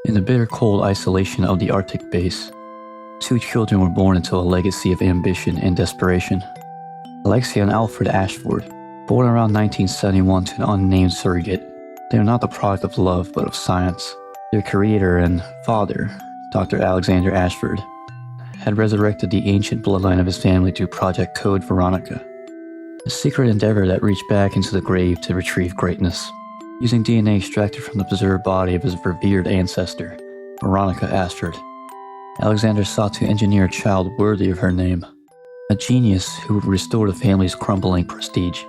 In the bitter cold isolation of the Arctic base, 2 children were born into a legacy of ambition and desperation. Alexia and Alfred Ashford, born around 1971 to an unnamed surrogate. They are not the product of love, but of science. Their creator and father, Dr. Alexander Ashford, had resurrected the ancient bloodline of his family through Project Code Veronica, a secret endeavor that reached back into the grave to retrieve greatness. Using DNA extracted from the preserved body of his revered ancestor, Veronica Ashford, Alexander sought to engineer a child worthy of her name, a genius who would restore the family's crumbling prestige.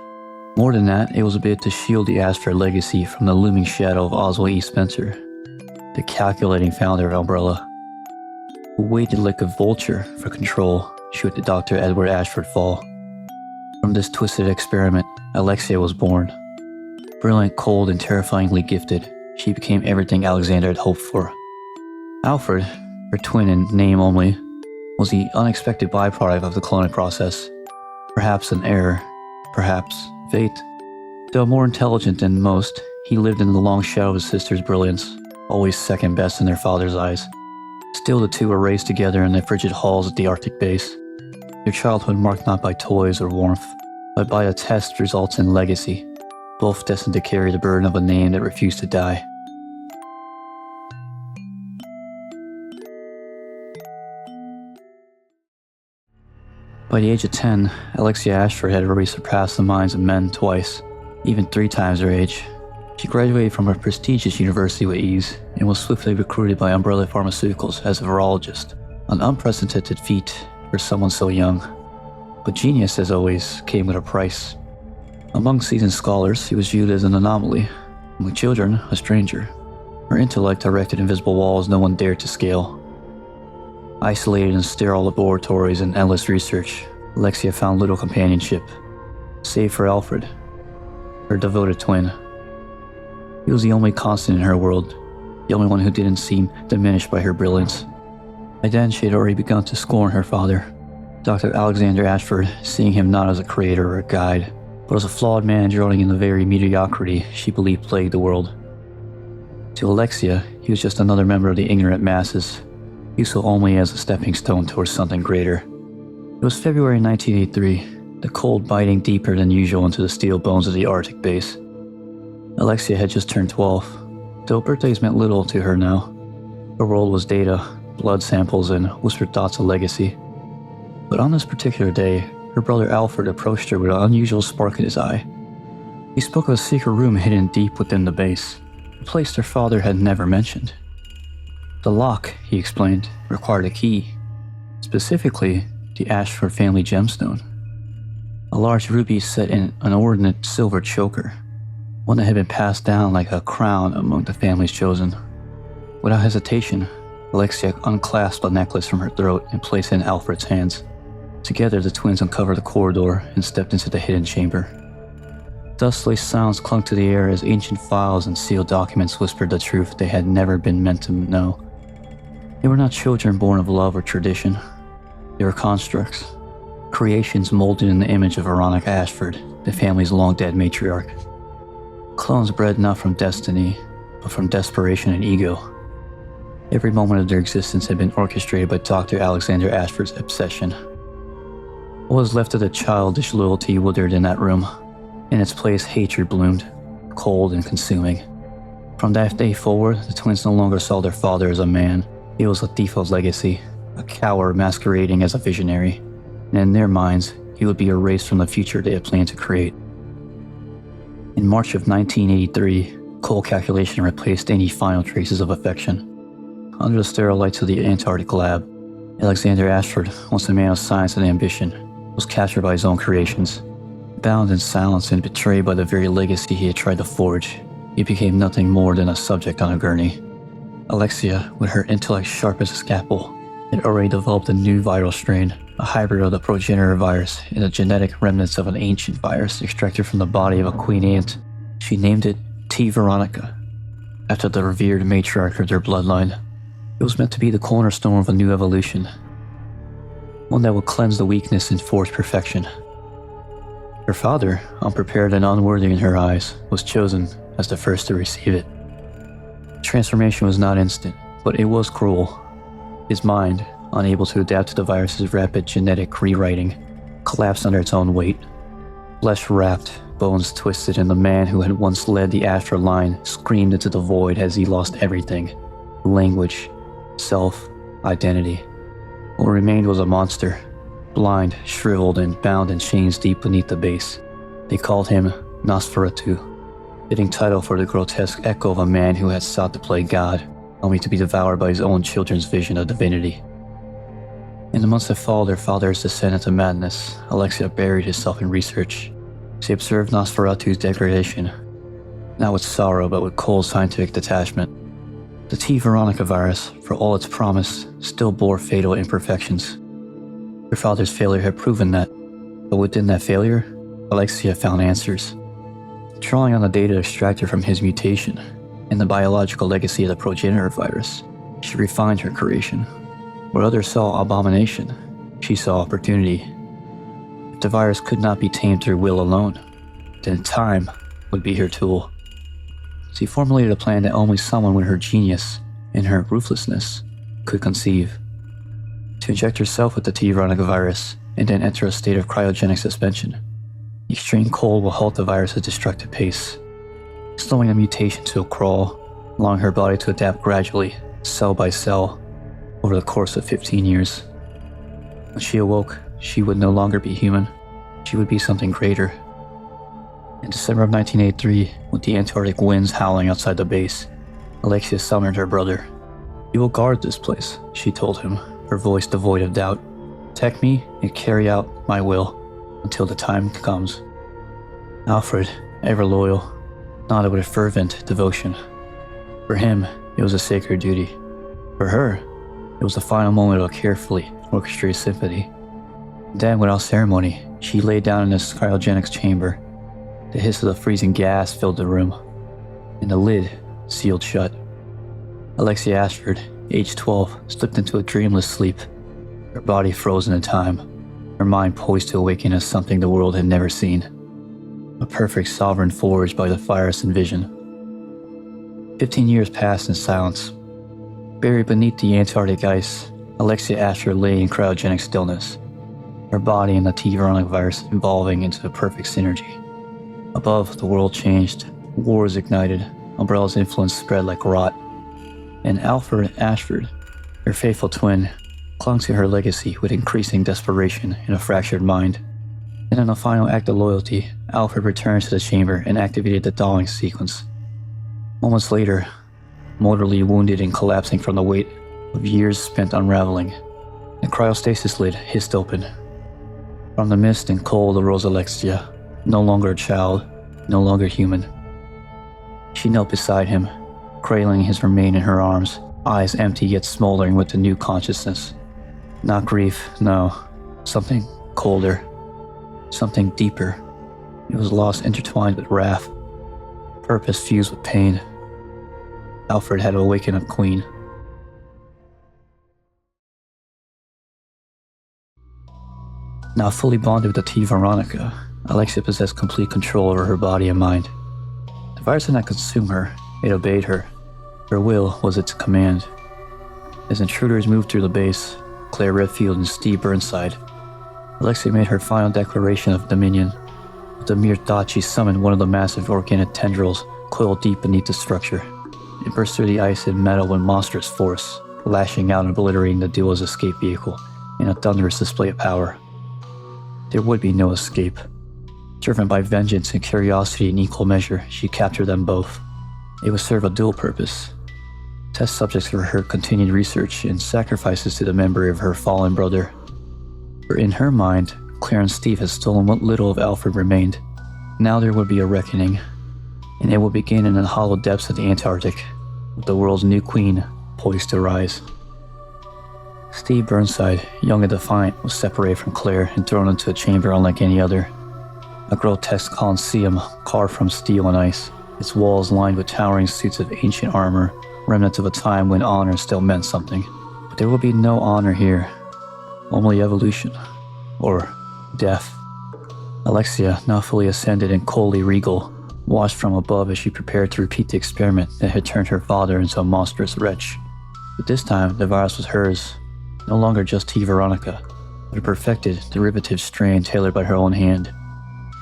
More than that, it was a bid to shield the Ashford legacy from the looming shadow of Oswald E. Spencer, the calculating founder of Umbrella, who waited like a vulture for control should Dr. Edward Ashford fall. From this twisted experiment, Alexia was born. Brilliant, cold, and terrifyingly gifted, she became everything Alexander had hoped for. Alfred, her twin in name only, was the unexpected byproduct of the cloning process. Perhaps an error, perhaps fate. Though more intelligent than most, he lived in the long shadow of his sister's brilliance, always second best in their father's eyes. Still, the two were raised together in the frigid halls at the Arctic base, their childhood marked not by toys or warmth, but by a test results in legacy, both destined to carry the burden of a name that refused to die. By the age of 10, Alexia Ashford had already surpassed the minds of men twice, even 3 times her age. She graduated from a prestigious university with ease and was swiftly recruited by Umbrella Pharmaceuticals as a virologist, an unprecedented feat for someone so young. But genius, as always, came with a price. Among seasoned scholars, she was viewed as an anomaly, among children, a stranger. Her intellect erected invisible walls no one dared to scale. Isolated in sterile laboratories and endless research, Alexia found little companionship, save for Alfred, her devoted twin. He was the only constant in her world, the only one who didn't seem diminished by her brilliance. By then, she had already begun to scorn her father, Dr. Alexander Ashford, seeing him not as a creator or a guide, but as a flawed man drowning in the very mediocrity she believed plagued the world. To Alexia, he was just another member of the ignorant masses, useful only as a stepping stone towards something greater. It was February 1983, the cold biting deeper than usual into the steel bones of the Arctic base. Alexia had just turned 12, though birthdays meant little to her now. Her world was data, blood samples, and whispered thoughts of legacy. But on this particular day, her brother Alfred approached her with an unusual spark in his eye. He spoke of a secret room hidden deep within the base, a place their father had never mentioned. The lock, he explained, required a key, specifically the Ashford family gemstone, a large ruby set in an ornate silver choker, one that had been passed down like a crown among the family's chosen. Without hesitation, Alexia unclasped the necklace from her throat and placed it in Alfred's hands. Together, the twins uncovered the corridor and stepped into the hidden chamber. Dustly sounds clung to the air as ancient files and sealed documents whispered the truth they had never been meant to know. They were not children born of love or tradition. They were constructs, creations molded in the image of Veronica Ashford, the family's long-dead matriarch. Clones bred not from destiny, but from desperation and ego. Every moment of their existence had been orchestrated by Dr. Alexander Ashford's obsession. What was left of the childish loyalty withered in that room. In its place, hatred bloomed, cold and consuming. From that day forward, the twins no longer saw their father as a man. He was a thief of legacy, a coward masquerading as a visionary, and in their minds, he would be erased from the future they had planned to create. In March of 1983, cold calculation replaced any final traces of affection. Under the sterile lights of the Antarctic lab, Alexander Ashford, once a man of science and ambition, was captured by his own creations. Bound in silence and betrayed by the very legacy he had tried to forge, he became nothing more than a subject on a gurney. Alexia, with her intellect sharp as a scalpel, had already developed a new viral strain, a hybrid of the progenitor virus and the genetic remnants of an ancient virus extracted from the body of a queen ant. She named it T. Veronica, after the revered matriarch of their bloodline. It was meant to be the cornerstone of a new evolution, one that would cleanse the weakness and forge perfection. Her father, unprepared and unworthy in her eyes, was chosen as the first to receive it. Transformation was not instant. But it was cruel. His mind, unable to adapt to the virus's rapid genetic rewriting, collapsed under its own weight. Flesh wrapped, bones twisted, and the man who had once led the Ashford line screamed into the void as he lost everything: language, self, identity. What remained was a monster, blind, shriveled, and bound in chains deep beneath the base. They called him Nosferatu, fitting title for the grotesque echo of a man who had sought to play God, only to be devoured by his own children's vision of divinity. In the months that followed their father's descent into madness, Alexia buried herself in research. She observed Nosferatu's degradation, not with sorrow but with cold scientific detachment. The T. Veronica virus, for all its promise, still bore fatal imperfections. Her father's failure had proven that, but within that failure, Alexia found answers. Drawing on the data extracted from his mutation and the biological legacy of the progenitor virus, she refined her creation. Where others saw abomination, she saw opportunity. If the virus could not be tamed through will alone, then time would be her tool. She formulated a plan that only someone with her genius and her ruthlessness could conceive. To inject herself with the T. Veronica virus and then enter a state of cryogenic suspension. Extreme cold will halt the virus's destructive pace, slowing the mutation to a crawl, allowing her body to adapt gradually, cell by cell, over the course of 15 years. When she awoke, she would no longer be human. She would be something greater. In December of 1983, with the Antarctic winds howling outside the base, Alexia summoned her brother. "You will guard this place," she told him, her voice devoid of doubt. "Protect me and carry out my will until the time comes." Alfred, ever loyal, nodded with a fervent devotion. For him, it was a sacred duty. For her, it was the final moment of a carefully orchestrated symphony. Then, without ceremony, she lay down in this cryogenics chamber. The hiss of the freezing gas filled the room, and the lid sealed shut. Alexia Ashford, age 12, slipped into a dreamless sleep, her body frozen in time, her mind poised to awaken as something the world had never seen. A perfect sovereign forged by the virus and vision. 15 years passed in silence. Buried beneath the Antarctic ice, Alexia Ashford lay in cryogenic stillness, her body and the T. Veronica virus evolving into a perfect synergy. Above, the world changed, wars ignited, Umbrella's influence spread like rot, and Alfred Ashford, her faithful twin, clung to her legacy with increasing desperation in a fractured mind. And in a final act of loyalty, Alfred returned to the chamber and activated the thawing sequence. Moments later, mortally wounded and collapsing from the weight of years spent unraveling, the cryostasis lid hissed open. From the mist and cold arose Alexia, no longer a child, no longer human. She knelt beside him, cradling his remain in her arms, eyes empty yet smoldering with the new consciousness. Not grief, no. Something colder. Something deeper. It was loss intertwined with wrath. Purpose fused with pain. Alfred had awakened a queen. Now fully bonded with the T. Veronica, Alexia possessed complete control over her body and mind. The virus did not consume her, it obeyed her. Her will was its command. As intruders moved through the base, Claire Redfield and Steve Burnside, Alexia made her final declaration of dominion. With the mere thought, she summoned one of the massive organic tendrils coiled deep beneath the structure. It burst through the ice and metal with monstrous force, lashing out and obliterating the duo's escape vehicle in a thunderous display of power. There would be no escape. Driven by vengeance and curiosity in equal measure, she captured them both. It would serve a dual purpose. Test subjects for her continued research and sacrifices to the memory of her fallen brother. For in her mind, Claire and Steve had stolen what little of Alfred remained. Now there would be a reckoning, and it would begin in the hollow depths of the Antarctic, with the world's new queen poised to rise. Steve Burnside, young and defiant, was separated from Claire and thrown into a chamber unlike any other. A grotesque coliseum carved from steel and ice, its walls lined with towering suits of ancient armor, remnants of a time when honor still meant something. But there will be no honor here, only evolution, or death. Alexia, now fully ascended and coldly regal, watched from above as she prepared to repeat the experiment that had turned her father into a monstrous wretch. But this time, the virus was hers, no longer just T. Veronica, but a perfected, derivative strain tailored by her own hand.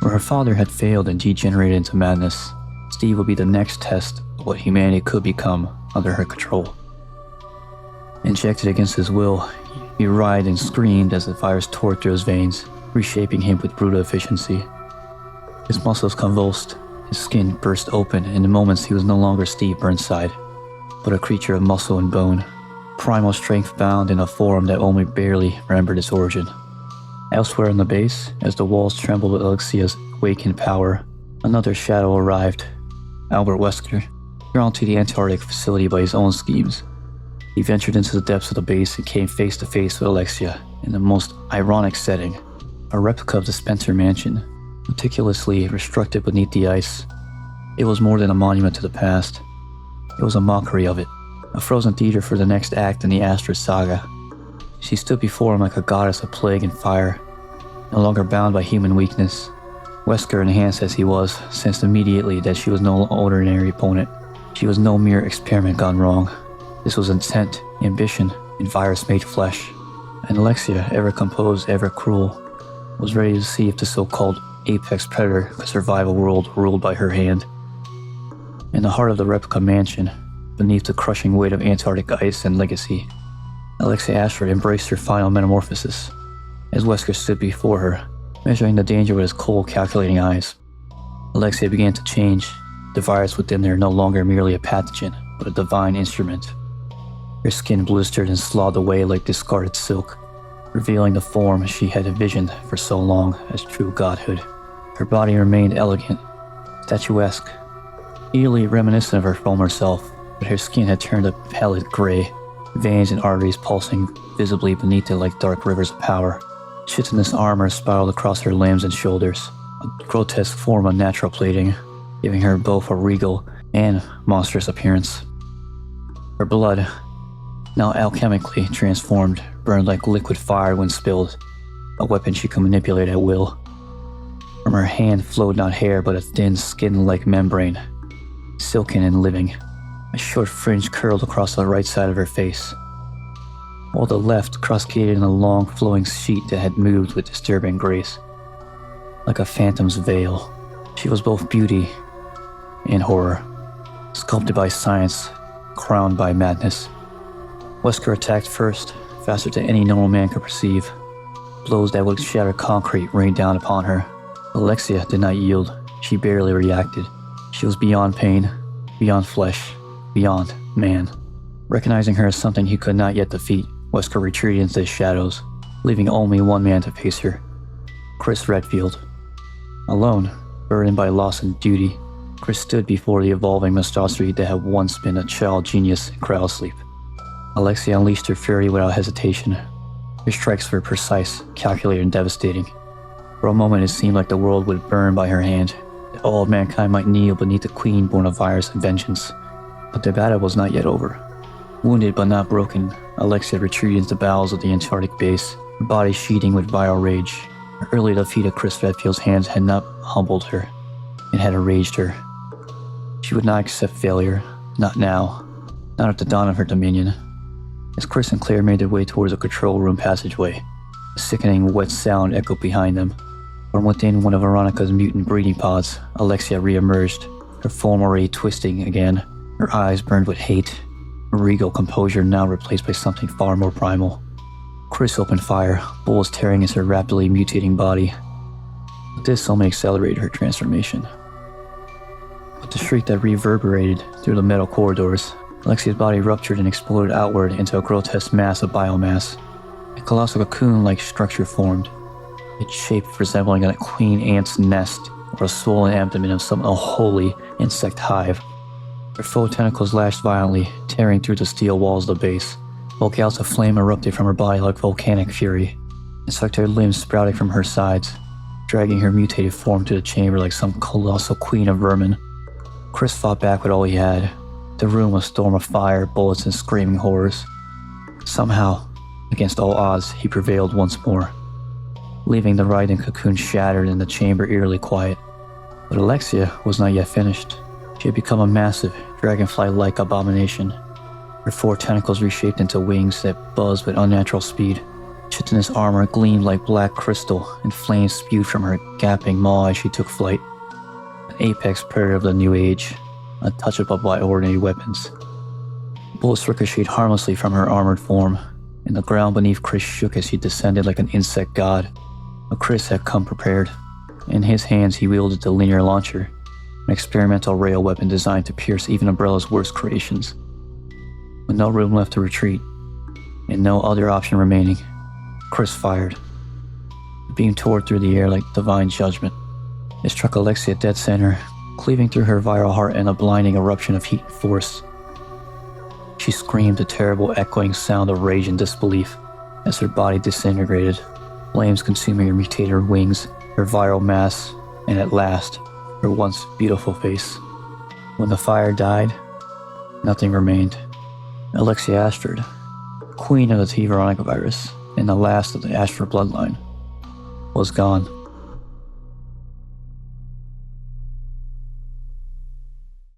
Where her father had failed and degenerated into madness, Steve would be the next test of what humanity could become under her control. Injected against his will, he writhed and screamed as the virus tore through his veins, reshaping him with brutal efficiency. His muscles convulsed, his skin burst open, and in moments he was no longer Steve Burnside, but a creature of muscle and bone, primal strength bound in a form that only barely remembered its origin. Elsewhere on the base, as the walls trembled with Alexia's awakened power, another shadow arrived. Albert Wesker, drawn to the Antarctic facility by his own schemes. He ventured into the depths of the base and came face to face with Alexia in the most ironic setting, a replica of the Spencer mansion, meticulously reconstructed beneath the ice. It was more than a monument to the past. It was a mockery of it, a frozen theater for the next act in the Astra saga. She stood before him like a goddess of plague and fire, no longer bound by human weakness. Wesker, enhanced as he was, sensed immediately that she was no ordinary opponent. She was no mere experiment gone wrong. This was intent, ambition, and virus made flesh. And Alexia, ever composed, ever cruel, was ready to see if the so-called apex predator could survive a world ruled by her hand. In the heart of the replica mansion, beneath the crushing weight of Antarctic ice and legacy, Alexia Ashford embraced her final metamorphosis, as Wesker stood before her, measuring the danger with his cold, calculating eyes. Alexia began to change, the virus within her no longer merely a pathogen, but a divine instrument. Her skin blistered and sloughed away like discarded silk, revealing the form she had envisioned for so long as true godhood. Her body remained elegant, statuesque, eerily reminiscent of her former self, but her skin had turned a pallid gray, veins and arteries pulsing visibly beneath it like dark rivers of power. Chitinous armor spiraled across her limbs and shoulders, a grotesque form of natural plating, giving her both a regal and monstrous appearance. Her blood, now alchemically transformed, burned like liquid fire when spilled, a weapon she could manipulate at will. From her hand flowed not hair but a thin skin-like membrane, silken and living. A short fringe curled across the right side of her face, while the left cascaded in a long flowing sheet that had moved with disturbing grace. Like a phantom's veil, she was both beauty and horror, sculpted by science, crowned by madness. Wesker attacked first, faster than any normal man could perceive. Blows that would shatter concrete rained down upon her. Alexia did not yield. She barely reacted. She was beyond pain, beyond flesh, beyond man. Recognizing her as something he could not yet defeat, Wesker retreated into the shadows, leaving only one man to face her, Chris Redfield. Alone, burdened by loss and duty, Chris stood before the evolving monstrosity that had once been a child genius in cryosleep. Alexia unleashed her fury without hesitation. Her strikes were precise, calculated, and devastating. For a moment it seemed like the world would burn by her hand, that all of mankind might kneel beneath the queen born of virus and vengeance. But the battle was not yet over. Wounded but not broken, Alexia retreated into the bowels of the Antarctic base, her body sheeting with vile rage. Her early defeat of Chris Redfield's hands had not humbled her, it had enraged her. She would not accept failure, not now, not at the dawn of her dominion. As Chris and Claire made their way towards the control room passageway, a sickening wet sound echoed behind them. From within one of Veronica's mutant breeding pods, Alexia re-emerged, her form array twisting again, her eyes burned with hate, her regal composure now replaced by something far more primal. Chris opened fire, bullets tearing into her rapidly mutating body. But this only accelerated her transformation. With the shriek that reverberated through the metal corridors, Alexia's body ruptured and exploded outward into a grotesque mass of biomass. A colossal cocoon-like structure formed, its shape resembling a queen ant's nest or a swollen abdomen of some unholy insect hive. Her full tentacles lashed violently, tearing through the steel walls of the base, while gouts of flame erupted from her body like volcanic fury, and sucked her limbs sprouting from her sides, dragging her mutated form to the chamber like some colossal queen of vermin. Chris fought back with all he had. The room was a storm of fire, bullets, and screaming horrors. Somehow, against all odds, he prevailed once more, leaving the writhing cocoon shattered and the chamber eerily quiet. But Alexia was not yet finished. She had become a massive, dragonfly-like abomination. Her 4 tentacles reshaped into wings that buzzed with unnatural speed. Chitinous armor gleamed like black crystal, and flames spewed from her gaping maw as she took flight. An apex predator of the new age, untouchable by ordinary weapons. Bullets ricocheted harmlessly from her armored form, and the ground beneath Chris shook as she descended like an insect god. But Chris had come prepared. In his hands he wielded the linear launcher, an experimental rail weapon designed to pierce even Umbrella's worst creations. With no room left to retreat, and no other option remaining, Chris fired. The beam tore through the air like divine judgment. It struck Alexia dead center, cleaving through her viral heart in a blinding eruption of heat and force. She screamed a terrible echoing sound of rage and disbelief as her body disintegrated, flames consuming her mutated wings, her viral mass, and at last, her once beautiful face. When the fire died, nothing remained. Alexia Ashford, queen of the T. Veronica virus, and the last of the Ashford bloodline, was gone.